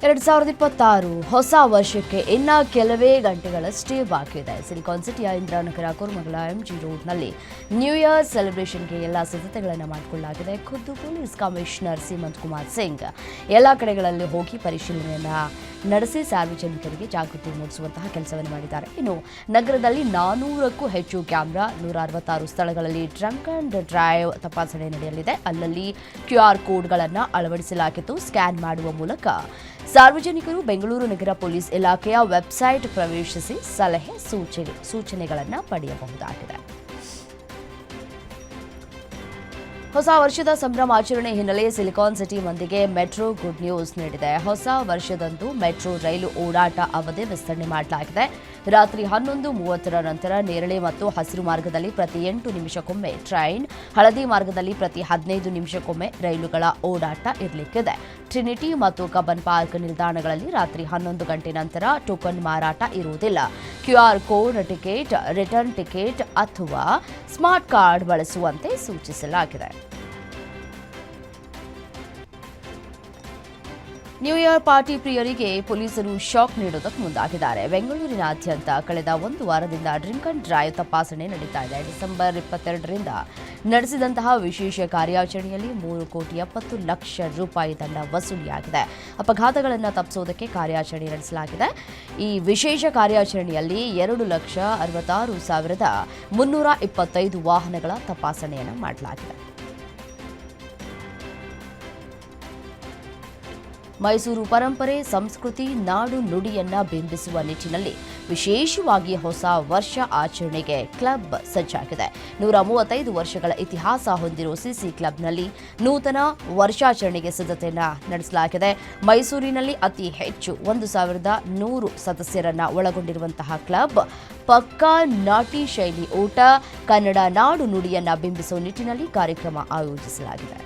2026 ಹೊಸ ವರ್ಷಕ್ಕೆ ಇನ್ನ ಕೆಲವೇ ಗಂಟೆಗಳಷ್ಟೇ ಬಾಕಿ ಇದೆ. ಸಿಲಿಕಾನ್ ಸಿಟಿಯ ಇಂದಿರಾನಗರ ಕುರುಮಂಗಲ ಎಂಜಿ ರೋಡ್ನಲ್ಲಿ ನ್ಯೂ ಇಯರ್ ಸೆಲೆಬ್ರೇಷನ್ಗೆ ಎಲ್ಲ ಸಿದ್ಧತೆಗಳನ್ನು ಮಾಡಿಕೊಳ್ಳಲಾಗಿದೆ. ಖುದ್ದು ಪೊಲೀಸ್ ಕಮಿಷನರ್ ಸೀಮಂತ್ ಕುಮಾರ್ ಸಿಂಗ್ ಎಲ್ಲ ಕಡೆಗಳಲ್ಲಿ ಹೋಗಿ ಪರಿಶೀಲನೆಯನ್ನ ನಡೆಸಿ ಸಾರ್ವಜನಿಕರಿಗೆ ಜಾಗೃತಿ ಮೂಡಿಸುವಂತಹ ಕೆಲಸವನ್ನು ಮಾಡಿದ್ದಾರೆ. ಇನ್ನು ನಗರದಲ್ಲಿ 400ಕ್ಕೂ ಹೆಚ್ಚು ಕ್ಯಾಮೆರಾ, 166 ಸ್ಥಳಗಳಲ್ಲಿ ಡ್ರಂಕ್ ಅಂಡ್ ಡ್ರೈವ್ ತಪಾಸಣೆ ನಡೆಯಲಿದೆ. ಅಲ್ಲಲ್ಲಿ QR ಕೋಡ್ಗಳನ್ನು ಅಳವಡಿಸಲಾಗಿದ್ದು ಸ್ಕ್ಯಾನ್ ಮಾಡುವ ಮೂಲಕ ಸಾರ್ವಜನಿಕರು ಬೆಂಗಳೂರು ನಗರ ಪೊಲೀಸ್ ಇಲಾಖೆಯ ವೆಬ್ಸೈಟ್ ಪ್ರವೇಶಿಸಿ ಸಲಹೆ ಸೂಚನೆಗಳನ್ನು ಪಡೆಯಬಹುದಾಗಿದೆ. ಹೊಸ ವರ್ಷದ ಸಂಭ್ರಮಾಚರಣೆ ಹಿನ್ನೆಲೆ ಸಿಲಿಕಾನ್ ಸಿಟಿ ಮಂದಿಗೆ ಮೆಟ್ರೋ ಗುಡ್ ನ್ಯೂಸ್ ನೀಡಿದೆ. ಹೊಸ ವರ್ಷದಂದು ಮೆಟ್ರೋ ರೈಲು ಓಡಾಟ ಅವಧಿ ವಿಸ್ತರಣೆ ಮಾಡಲಾಗಿದೆ. ರಾತ್ರಿ 11:30 ನಂತರ ನೇರಳೆ ಮತ್ತು ಹಸಿರು ಮಾರ್ಗದಲ್ಲಿ ಪ್ರತಿ 8 ನಿಮಿಷಕ್ಕೊಮ್ಮೆ ಟ್ರೈನ್, ಹಳದಿ ಮಾರ್ಗದಲ್ಲಿ ಪ್ರತಿ 15 ನಿಮಿಷಕ್ಕೊಮ್ಮೆ ರೈಲುಗಳ ಓಡಾಟ ಇರಲಿಕ್ಕಿದೆ. ಟ್ರಿನಿಟಿ ಮತ್ತು ಕಬ್ಬನ್ ಪಾರ್ಕ್ ನಿಲ್ದಾಣಗಳಲ್ಲಿ ರಾತ್ರಿ 11 ಗಂಟೆ ನಂತರ ಟೋಕನ್ ಮಾರಾಟ ಇರುವುದಿಲ್ಲ. QR code ticket, return ticket ಅಥವಾ ಸ್ಮಾರ್ಟ್ ಕಾರ್ಡ್ ಬಳಸುವಂತೆ ಸೂಚಿಸಲಾಗಿದೆ. ನ್ಯೂ ಇಯರ್ ಪಾರ್ಟಿ ಪ್ರಿಯರಿಗೆ ಪೊಲೀಸರು ಶಾಕ್ ನೀಡುವುದಕ್ಕೆ ಮುಂದಾಗಿದ್ದಾರೆ. ಬೆಂಗಳೂರಿನಾದ್ಯಂತ ಕಳೆದ ಒಂದು ವಾರದಿಂದ ಡ್ರಿಂಕ್ ಅಂಡ್ ಡ್ರೈವ್ ತಪಾಸಣೆ ನಡೀತಾ ಇದೆ. ಡಿಸೆಂಬರ್ 22ರಿಂದ ನಡೆಸಿದಂತಹ ವಿಶೇಷ ಕಾರ್ಯಾಚರಣೆಯಲ್ಲಿ 3,70,00,000 ರೂಪಾಯಿ ದಂಡ ವಸೂಲಿಯಾಗಿದೆ. ಅಪಘಾತಗಳನ್ನು ತಪ್ಪಿಸುವುದಕ್ಕೆ ಕಾರ್ಯಾಚರಣೆ ನಡೆಸಲಾಗಿದೆ. ಈ ವಿಶೇಷ ಕಾರ್ಯಾಚರಣೆಯಲ್ಲಿ 2,66,325 ವಾಹನಗಳ ತಪಾಸಣೆಯನ್ನು ಮಾಡಲಾಗಿದೆ. ಮೈಸೂರು ಪರಂಪರೆ, ಸಂಸ್ಕೃತಿ, ನಾಡು ನುಡಿಯನ್ನ ಬಿಂಬಿಸುವ ನಿಟ್ಟಿನಲ್ಲಿ ವಿಶೇಷವಾಗಿ ಹೊಸ ವರ್ಷ ಆಚರಣೆಗೆ ಕ್ಲಬ್ ಸಜ್ಜಾಗಿದೆ. 135 ವರ್ಷಗಳ ಇತಿಹಾಸ ಹೊಂದಿರುವ ಸಿಸಿ ಕ್ಲಬ್ನಲ್ಲಿ ನೂತನ ವರ್ಷಾಚರಣೆಗೆ ಸಿದ್ಧತೆಯನ್ನ ನಡೆಸಲಾಗಿದೆ. ಮೈಸೂರಿನಲ್ಲಿ ಅತಿ ಹೆಚ್ಚು 1,100 ಸದಸ್ಯರನ್ನ ಒಳಗೊಂಡಿರುವಂತಹ ಕ್ಲಬ್ ಪಕ್ಕಾ ನಾಟಿ ಶೈಲಿ ಊಟ, ಕನ್ನಡ ನಾಡು ನುಡಿಯನ್ನ ಬಿಂಬಿಸುವ ನಿಟ್ಟಿನಲ್ಲಿ ಕಾರ್ಯಕ್ರಮ ಆಯೋಜಿಸಲಾಗಿದೆ.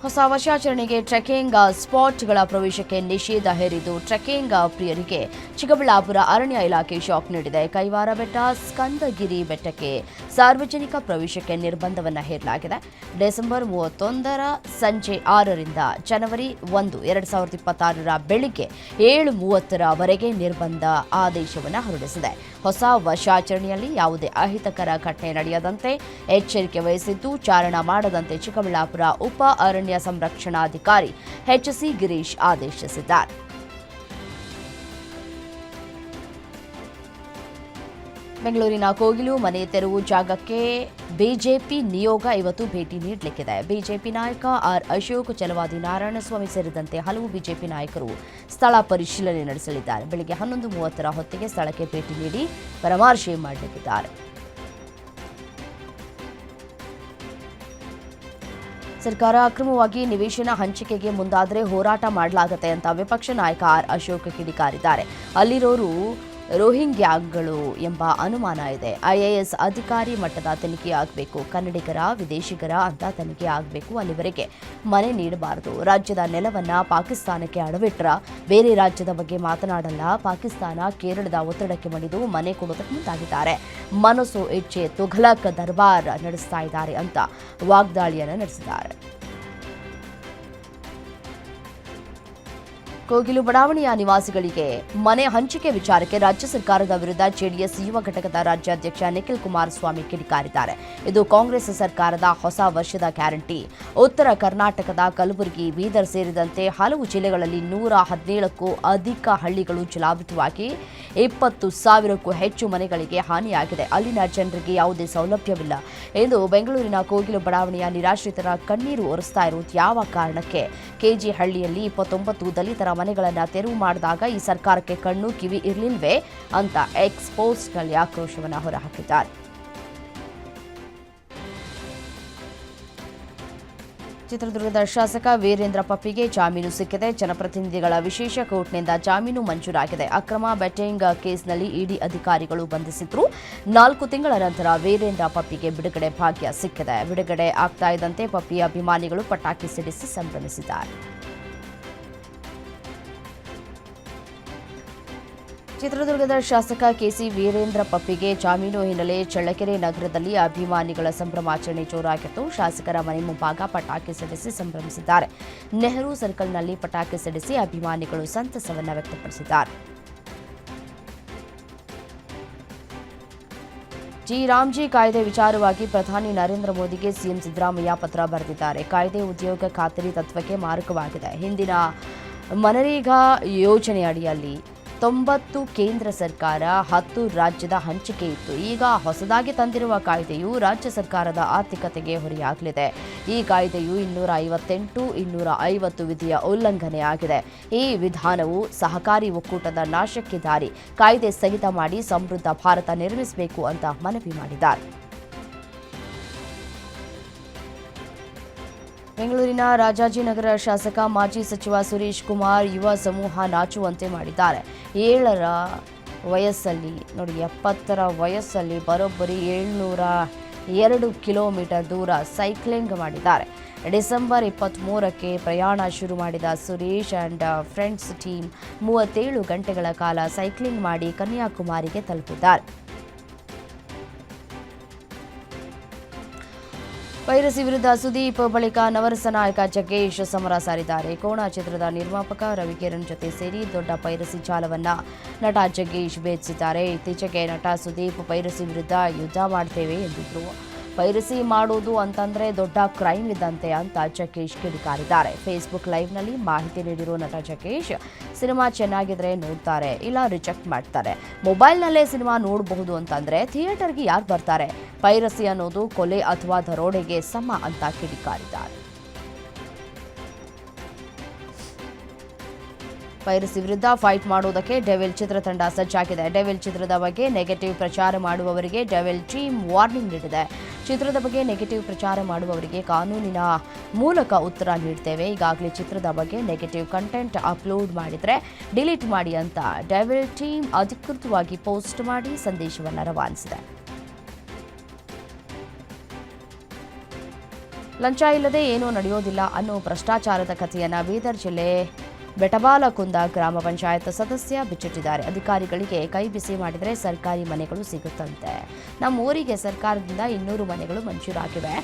ಹೊಸ ವರ್ಷಾಚರಣೆಗೆ ಟ್ರೆಕಿಂಗ್ ಸ್ಪಾಟ್ಗಳ ಪ್ರವೇಶಕ್ಕೆ ನಿಷೇಧ ಹೇರಿದ್ದು ಟ್ರೆಕಿಂಗ್ ಪ್ರಿಯರಿಗೆ ಚಿಕ್ಕಬಳ್ಳಾಪುರ ಅರಣ್ಯ ಇಲಾಖೆ ಶಾಕ್ ನೀಡಿದೆ. ಕೈವಾರ ಬೆಟ್ಟ, ಸ್ಕಂದಗಿರಿ ಬೆಟ್ಟಕ್ಕೆ ಸಾರ್ವಜನಿಕ ಪ್ರವೇಶಕ್ಕೆ ನಿರ್ಬಂಧವನ್ನು ಹೇರಲಾಗಿದೆ. ಡಿಸೆಂಬರ್ 31 ಸಂಜೆ 6ರಿಂದ ಜನವರಿ 1, 2026 ಬೆಳಿಗ್ಗೆ 7:30 ನಿರ್ಬಂಧ ಆದೇಶವನ್ನು ಹೊರಡಿಸಿದೆ. ಹೊಸ ವರ್ಷಾಚರಣೆಯಲ್ಲಿ ಯಾವುದೇ ಅಹಿತಕರ ಘಟನೆ ನಡೆಯದಂತೆ ಎಚ್ಚರಿಕೆ ವಹಿಸಿದ್ದು ಚಾರಣ ಮಾಡದಂತೆ ಚಿಕ್ಕಬಳ್ಳಾಪುರ ಉಪ ಅರಣ್ಯ ಸಂರಕ್ಷಣಾಧಿಕಾರಿ HC ಗಿರೀಶ್ ಆದೇಶಿಸಿದ್ದಾರೆ. ಬೆಂಗಳೂರಿನ ಕೋಗಿಲು ಮನೆ ತೆರವು ಜಾಗಕ್ಕೆ ಬಿಜೆಪಿ ನಿಯೋಗ ಇವತ್ತು ಭೇಟಿ ನೀಡಲಿಕ್ಕಿದೆ. ಬಿಜೆಪಿ ನಾಯಕ ಆರ್ ಅಶೋಕ್, ಛಲವಾದಿ ನಾರಾಯಣಸ್ವಾಮಿ ಸೇರಿದಂತೆ ಹಲವು ಬಿಜೆಪಿ ನಾಯಕರು ಸ್ಥಳ ಪರಿಶೀಲನೆ ನಡೆಸಲಿದ್ದಾರೆ. ಬೆಳಗ್ಗೆ 11:30 ಹೊತ್ತಿಗೆ ಸ್ಥಳಕ್ಕೆ ಭೇಟಿ ನೀಡಿ ಪರಾಮರ್ಶೆ ಮಾಡಲಿದ್ದಾರೆ. ಸರ್ಕಾರ ಅಕ್ರಮವಾಗಿ ನಿವೇಶನ ಹಂಚಿಕೆಗೆ ಮುಂದಾದರೆ ಹೋರಾಟ ಮಾಡಲಾಗುತ್ತೆ ಅಂತ ವಿಪಕ್ಷ ನಾಯಕ ಆರ್ ಅಶೋಕ್ ಕಿಡಿಕಾರಿದ್ದಾರೆ. ಅಲ್ಲಿರೋರು ರೋಹಿಂಗ್ಯಾಗಳು ಎಂಬ ಅನುಮಾನ ಇದೆ. IAS ಅಧಿಕಾರಿ ಮಟ್ಟದ ತನಿಖೆ ಆಗಬೇಕು. ಕನ್ನಡಿಗರ, ವಿದೇಶಿಗರ ಅಂತ ತನಿಖೆ ಆಗಬೇಕು. ಅಲ್ಲಿವರೆಗೆ ಮನೆ ನೀಡಬಾರದು. ರಾಜ್ಯದ ನೆಲವನ್ನ ಪಾಕಿಸ್ತಾನಕ್ಕೆ ಅಡವಿಟ್ರ ಬೇರೆ ರಾಜ್ಯದ ಬಗ್ಗೆ ಮಾತನಾಡಲ್ಲ. ಪಾಕಿಸ್ತಾನ ಕೇರಳದ ಒತ್ತಡಕ್ಕೆ ಮಣಿದು ಮನೆ ಕೊಡೋದಕ್ಕೆ ಮುಂದಾಗಿದ್ದಾರೆ. ಮನಸ್ಸು ಇಚ್ಛೆ ತುಘಲಕ್ ದರ್ಬಾರ್ ನಡೆಸ್ತಾ ಇದ್ದಾರೆ ಅಂತ ವಾಗ್ದಾಳಿಯನ್ನು ನಡೆಸಿದ್ದಾರೆ. ಕೋಗಿಲು ಬಡಾವಣೆಯ ನಿವಾಸಿಗಳಿಗೆ ಮನೆ ಹಂಚಿಕೆ ವಿಚಾರಕ್ಕೆ ರಾಜ್ಯ ಸರ್ಕಾರದ ವಿರುದ್ಧ ಜೆಡಿಎಸ್ ಯುವ ಘಟಕದ ರಾಜ್ಯಾಧ್ಯಕ್ಷ ನಿಖಿಲ್ ಕುಮಾರಸ್ವಾಮಿ ಕಿಡಿಕಾರಿದ್ದಾರೆ. ಇದು ಕಾಂಗ್ರೆಸ್ ಸರ್ಕಾರದ ಹೊಸ ವರ್ಷದ ಗ್ಯಾರಂಟಿ. ಉತ್ತರ ಕರ್ನಾಟಕದ ಕಲಬುರಗಿ, ಬೀದರ್ ಸೇರಿದಂತೆ ಹಲವು ಜಿಲ್ಲೆಗಳಲ್ಲಿ 117ಕ್ಕೂ ಅಧಿಕ ಹಳ್ಳಿಗಳು ಜಲಾವೃತವಾಗಿ 20,000ಕ್ಕೂ ಹೆಚ್ಚು ಮನೆಗಳಿಗೆ ಹಾನಿಯಾಗಿದೆ. ಅಲ್ಲಿನ ಜನರಿಗೆ ಯಾವುದೇ ಸೌಲಭ್ಯವಿಲ್ಲ ಎಂದು ಬೆಂಗಳೂರಿನ ಕೋಗಿಲು ಬಡಾವಣೆಯ ನಿರಾಶ್ರಿತರ ಕಣ್ಣೀರು ಒರೆಸ್ತಾ ಇರುವುದು ಯಾವ ಕಾರಣಕ್ಕೆ? ಕೆಜಿ ಹಳ್ಳಿಯಲ್ಲಿ 29 ದಲಿತರ ಮನೆಗಳನ್ನು ತೆರವು ಮಾಡಿದಾಗ ಈ ಸರ್ಕಾರಕ್ಕೆ ಕಣ್ಣು ಕಿವಿ ಇರಲಿಲ್ವೇ ಅಂತ ಎಕ್ಸ್ ಪೋಸ್ಟ್ನಲ್ಲಿ ಆಕ್ರೋಶವನ್ನು ಹೊರಹಾಕಿದ್ದಾರೆ. ಚಿತ್ರದುರ್ಗದ ಶಾಸಕ ವೀರೇಂದ್ರ ಪಪ್ಪಿಗೆ ಜಾಮೀನು ಸಿಕ್ಕಿದೆ. ಜನಪ್ರತಿನಿಧಿಗಳ ವಿಶೇಷ ಕೋರ್ಟ್ನಿಂದ ಜಾಮೀನು ಮಂಜೂರಾಗಿದೆ. ಅಕ್ರಮ ಬೆಟ್ಟಿಂಗ್ ಕೇಸ್ನಲ್ಲಿ ಇಡಿ ಅಧಿಕಾರಿಗಳು ಬಂಧಿಸಿದ್ರು. 4 ತಿಂಗಳ ನಂತರ ವೀರೇಂದ್ರ ಪಪ್ಪಿಗೆ ಬಿಡುಗಡೆ ಭಾಗ್ಯ ಸಿಕ್ಕಿದೆ. ಬಿಡುಗಡೆ ಆಗ್ತಾ ಇದ್ದಂತೆ ಪಪ್ಪಿ ಅಭಿಮಾನಿಗಳು ಪಟಾಕಿ ಸಿಡಿಸಿ ಸಂಭ್ರಮಿಸಿದ್ದಾರೆ. ಚಿತ್ರದುರ್ಗದ ಶಾಸಕ ಕೆಸಿ ವೀರೇಂದ್ರ ಪಪ್ಪಿಗೆ ಜಾಮೀನು ಹಿನ್ನೆಲೆ ಚಳ್ಳಕೆರೆ ನಗರದಲ್ಲಿ ಅಭಿಮಾನಿಗಳ ಸಂಭ್ರಮಾಚರಣೆ ಜೋರಾಗಿತ್ತು. ಶಾಸಕರ ಮನೆ ಮುಂಭಾಗ ಪಟಾಕಿ ಸಿಡಿಸಿ ಸಂಭ್ರಮಿಸಿದ್ದಾರೆ. ನೆಹರು ಸರ್ಕಲ್ನಲ್ಲಿ ಪಟಾಕಿ ಸಿಡಿಸಿ ಅಭಿಮಾನಿಗಳು ಸಂತಸವನ್ನು ವ್ಯಕ್ತಪಡಿಸಿದ್ದಾರೆ. ರಾಮ್ಜಿ ಕಾಯ್ದೆ ವಿಚಾರವಾಗಿ ಪ್ರಧಾನಿ ನರೇಂದ್ರ ಮೋದಿಗೆ ಸಿಎಂ ಸಿದ್ದರಾಮಯ್ಯ ಪತ್ರ ಬರೆದಿದ್ದಾರೆ. ಕಾಯ್ದೆ ಉದ್ಯೋಗ ಖಾತರಿ ತತ್ವಕ್ಕೆ ಮಾರಕವಾಗಿದೆ. ಹಿಂದಿನ ಮನರೇಗಾ ಯೋಜನೆಯಡಿಯಲ್ಲಿ 90 ಕೇಂದ್ರ ಸರ್ಕಾರ, 10 ರಾಜ್ಯದ ಹಂಚಿಕೆ ಇತ್ತು. ಈಗ ಹೊಸದಾಗಿ ತಂದಿರುವ ಕಾಯ್ದೆಯು ರಾಜ್ಯ ಸರ್ಕಾರದ ಆರ್ಥಿಕತೆಗೆ ಹೊರೆಯಾಗಲಿದೆ. ಈ ಕಾಯ್ದೆಯು 258, 250 ವಿಧಿಯ ಉಲ್ಲಂಘನೆಯಾಗಿದೆ. ಈ ವಿಧಾನವು ಸಹಕಾರಿ ಒಕ್ಕೂಟದ ನಾಶಕ್ಕೆ ದಾರಿ. ಕಾಯ್ದೆ ಸ್ಥಗಿತ ಮಾಡಿ ಸಮೃದ್ಧ ಭಾರತ ನಿರ್ಮಿಸಬೇಕು ಅಂತ ಮನವಿ ಮಾಡಿದ್ದಾರೆ. ಬೆಂಗಳೂರಿನ ರಾಜಾಜಿನಗರ ಶಾಸಕ ಮಾಜಿ ಸಚಿವ ಸುರೇಶ್ ಕುಮಾರ್ ಯುವ ಸಮೂಹ ನಾಚುವಂತೆ ಮಾಡಿದ್ದಾರೆ. 7ರ ವಯಸ್ಸಲ್ಲಿ 70ರ ವಯಸ್ಸಲ್ಲಿ ಬರೋಬ್ಬರಿ 702 ಕಿಲೋಮೀಟರ್ ದೂರ ಸೈಕ್ಲಿಂಗ್ ಮಾಡಿದ್ದಾರೆ. ಡಿಸೆಂಬರ್ 23ಕ್ಕೆ ಪ್ರಯಾಣ ಶುರು ಮಾಡಿದ ಸುರೇಶ್ ಅಂಡ್ ಫ್ರೆಂಡ್ಸ್ ಟೀಮ್ 37 ಗಂಟೆಗಳ ಕಾಲ ಸೈಕ್ಲಿಂಗ್ ಮಾಡಿ ಕನ್ಯಾಕುಮಾರಿಗೆ ತಲುಪಿದ್ದಾರೆ. ಪೈರಸಿ ವಿರುದ್ಧ ಸುದೀಪ್ ಬಳಿಕ ನವರಸ ನಾಯಕ ಜಗ್ಗೇಶ್ ಸಮರ ಸಾರಿದ್ದಾರೆ. ಕೋಣ ಚಿತ್ರದ ನಿರ್ಮಾಪಕ ರವಿಕಿರಣ್ ಜೊತೆ ಸೇರಿ ದೊಡ್ಡ ಪೈರಸಿ ಜಾಲವನ್ನ ನಟ ಜಗ್ಗೇಶ್ ಭೇದಿಸಿದ್ದಾರೆ. ಇತ್ತೀಚೆಗೆ ನಟ ಸುದೀಪ್ ಪೈರಸಿ ವಿರುದ್ಧ ಯುದ್ಧ ಮಾಡ್ತೇವೆ ಎಂದಿದ್ರು. ಪೈರಸಿ ಮಾಡೋದು ಅಂತಂದ್ರೆ ದೊಡ್ಡ ಕ್ರೈಮ್ ಇದ್ದಂತೆ ಅಂತ ಜಗ್ಗೇಶ್ ಕಿಡಿಕಾರಿದ್ದಾರೆ. ಫೇಸ್ಬುಕ್ ಲೈವ್ನಲ್ಲಿ ಮಾಹಿತಿ ನೀಡಿರೋ ನಟ ಜಗ್ಗೇಶ್, ಸಿನಿಮಾ ಚೆನ್ನಾಗಿದ್ರೆ ನೋಡ್ತಾರೆ, ಇಲ್ಲ ರಿಜೆಕ್ಟ್ ಮಾಡ್ತಾರೆ. ಮೊಬೈಲ್ನಲ್ಲೇ ಸಿನಿಮಾ ನೋಡಬಹುದು ಅಂತಂದ್ರೆ ಥಿಯೇಟರ್ಗೆ ಯಾರು ಬರ್ತಾರೆ? ಪೈರಸಿ ಅನ್ನೋದು ಕೊಲೆ ಅಥವಾ ದರೋಡೆಗೆ ಸಮ ಅಂತ ಕಿಡಿಕಾರಿದ್ದಾರೆ. ಪೈರಸಿ ವಿರುದ್ಧ ಫೈಟ್ ಮಾಡುವುದಕ್ಕೆ ಡೆವಿಲ್ ಚಿತ್ರತಂಡ ಸಜ್ಜಾಗಿದೆ. ಡೆವಿಲ್ ಚಿತ್ರದ ಬಗ್ಗೆ ನೆಗೆಟಿವ್ ಪ್ರಚಾರ ಮಾಡುವವರಿಗೆ ಡೆವಿಲ್ ಟೀಮ್ ವಾರ್ನಿಂಗ್ ನೀಡಿದೆ. ಚಿತ್ರದ ಬಗ್ಗೆ ನೆಗೆಟಿವ್ ಪ್ರಚಾರ ಮಾಡುವವರಿಗೆ ಕಾನೂನಿನ ಮೂಲಕ ಉತ್ತರ ನೀಡ್ತೇವೆ. ಈಗಾಗಲೇ ಚಿತ್ರದ ಬಗ್ಗೆ ನೆಗೆಟಿವ್ ಕಂಟೆಂಟ್ ಅಪ್ಲೋಡ್ ಮಾಡಿದರೆ ಡಿಲೀಟ್ ಮಾಡಿ ಅಂತ ಡೆವಿಲ್ ಟೀಮ್ ಅಧಿಕೃತವಾಗಿ ಪೋಸ್ಟ್ ಮಾಡಿ ಸಂದೇಶವನ್ನು ರವಾನಿಸಿದೆ. ಲಂಚ ಇಲ್ಲದೆ ಏನೂ ನಡೆಯೋದಿಲ್ಲ ಅನ್ನೋ ಭ್ರಷ್ಟಾಚಾರದ ಕಥೆಯನ್ನು ಬೀದರ್ ಜಿಲ್ಲೆ ಬೆಟಬಾಲಕುಂದ ಗ್ರಾಮ ಪಂಚಾಯತ್ ಸದಸ್ಯ ಬಿಚ್ಚಿಟ್ಟಿದ್ದಾರೆ. ಅಧಿಕಾರಿಗಳಿಗೆ ಕೈ ಬಿಸಿ ಮಾಡಿದರೆ ಸರ್ಕಾರಿ ಮನೆಗಳು ಸಿಗುತ್ತಂತೆ. ನಮ್ಮ ಊರಿಗೆ ಸರ್ಕಾರದಿಂದ 200 ಮನೆಗಳು ಮಂಜೂರಾಗಿವೆ.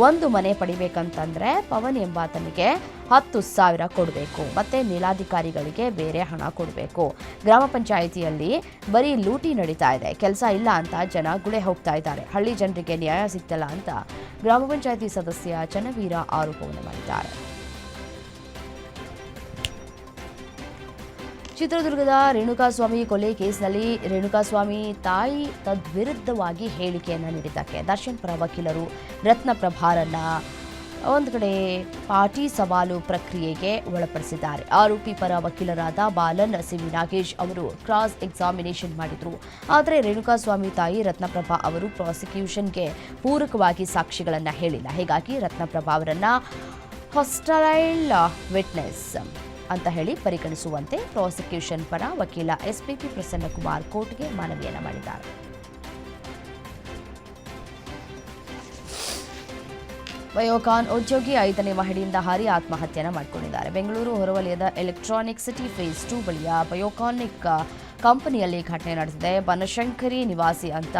ಒಂದು ಮನೆ ಪಡಿಬೇಕಂತಂದ್ರೆ ಪವನ್ ಎಂಬಾತನಿಗೆ 10,000 ಕೊಡಬೇಕು. ಮತ್ತೆ ನೀಲಾಧಿಕಾರಿಗಳಿಗೆ ಬೇರೆ ಹಣ ಕೊಡಬೇಕು. ಗ್ರಾಮ ಪಂಚಾಯಿತಿಯಲ್ಲಿ ಬರೀ ಲೂಟಿ ನಡೀತಾ ಇದೆ. ಕೆಲಸ ಇಲ್ಲ ಅಂತ ಜನ ಗುಳೆ ಹೋಗ್ತಾ ಇದ್ದಾರೆ. ಹಳ್ಳಿ ಜನರಿಗೆ ನ್ಯಾಯ ಸಿಗ್ತಲ್ಲ ಅಂತ ಗ್ರಾಮ ಪಂಚಾಯಿತಿ ಸದಸ್ಯ ಚನ್ನವೀರ ಆರೋಪವನ್ನು ಮಾಡಿದ್ದಾರೆ. ಚಿತ್ರದುರ್ಗದ ರೇಣುಕಾಸ್ವಾಮಿ ಕೊಲೆ ಕೇಸ್ನಲ್ಲಿ ರೇಣುಕಾಸ್ವಾಮಿ ತಾಯಿ ತದ್ವಿರುದ್ಧವಾಗಿ ಹೇಳಿಕೆಯನ್ನು ನೀಡಿದ್ದಕ್ಕೆ ದರ್ಶನ್ ಪರ ವಕೀಲರು ರತ್ನಪ್ರಭಾರನ್ನ ಒಂದು ಕಡೆ ಪಾಟಿ ಸವಾಲು ಪ್ರಕ್ರಿಯೆಗೆ ಒಳಪಡಿಸಿದ್ದಾರೆ. ಆರೋಪಿ ಪರ ವಕೀಲರಾದ ಬಾಲನ್ ಸಿವಿ ನಾಗೇಶ್ ಅವರು ಕ್ರಾಸ್ ಎಕ್ಸಾಮಿನೇಷನ್ ಮಾಡಿದ್ರು. ಆದರೆ ರೇಣುಕಾಸ್ವಾಮಿ ತಾಯಿ ರತ್ನಪ್ರಭಾ ಅವರು ಪ್ರಾಸಿಕ್ಯೂಷನ್ಗೆ ಪೂರಕವಾಗಿ ಸಾಕ್ಷಿಗಳನ್ನು ಹೇಳಿಲ್ಲ. ಹೀಗಾಗಿ ರತ್ನಪ್ರಭಾ ಅವರನ್ನ ಹಾಸ್ಟೈಲ್ ವಿಟ್ನೆಸ್ ಅಂತ ಹೇಳಿ ಪರಿಗಣಿಸುವಂತೆ ಪ್ರಾಸಿಕ್ಯೂಷನ್ ಪರ ವಕೀಲ ಎಸ್ಪಿಪಿ ಪ್ರಸನ್ನಕುಮಾರ್ ಕೋರ್ಟ್ಗೆ ಮನವಿಯನ್ನು ಮಾಡಿದ್ದಾರೆ. ಬಯೋಕಾನ್ ಉದ್ಯೋಗಿ 5ನೇ ಮಹಡಿಯಿಂದ ಹಾರಿ ಆತ್ಮಹತ್ಯೆಯನ್ನು ಮಾಡಿಕೊಂಡಿದ್ದಾರೆ. ಬೆಂಗಳೂರು ಹೊರವಲಯದ ಎಲೆಕ್ಟ್ರಾನಿಕ್ ಸಿಟಿ ಫೇಸ್ 2 ಬಳಿಯ ಬಯೋಕಾನಿಕ್ ಕಂಪನಿಯಲ್ಲಿ ಘಟನೆ ನಡೆದಿದೆ. ಬನಶಂಕರಿ ನಿವಾಸಿ ಅಂತ